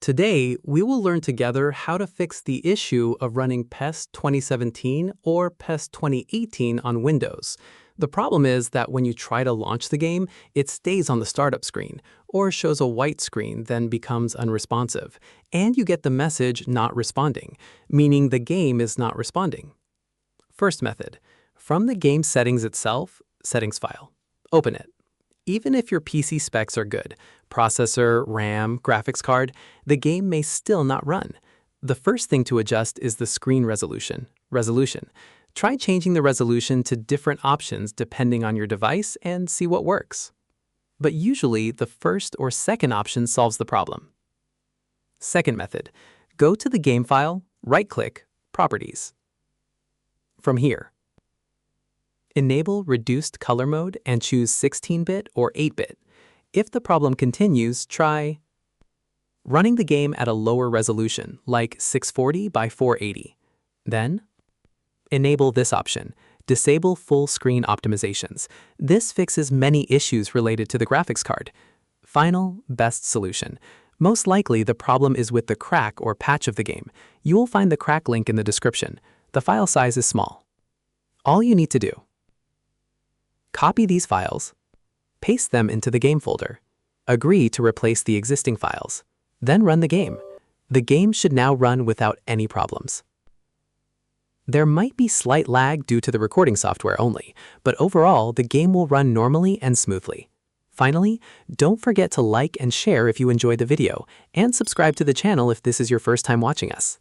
Today, we will learn together how to fix the issue of running PES 2017 or PES 2018 on Windows. The problem is that when you try to launch the game, it stays on the startup screen, or shows a white screen, then becomes unresponsive, and you get the message not responding, meaning the game is not responding. First method, from the game settings itself, settings file. Open it. Even if your PC specs are good, processor, RAM, graphics card, the game may still not run. The first thing to adjust is the screen resolution. Try changing the resolution to different options depending on your device and see what works. But usually, the first or second option solves the problem. Second method, go to the game file, right-click, Properties. From here, enable Reduced Color Mode and choose 16-bit or 8-bit. If the problem continues, try running the game at a lower resolution, like 640 by 480. Then, enable this option, Disable Full Screen Optimizations. This fixes many issues related to the graphics card. Final, best solution. Most likely, the problem is with the crack or patch of the game. You will find the crack link in the description. The file size is small. All you need to do: copy these files, paste them into the game folder, agree to replace the existing files, then run the game. The game should now run without any problems. There might be slight lag due to the recording software only, but overall, the game will run normally and smoothly. Finally, don't forget to like and share if you enjoyed the video, and subscribe to the channel if this is your first time watching us.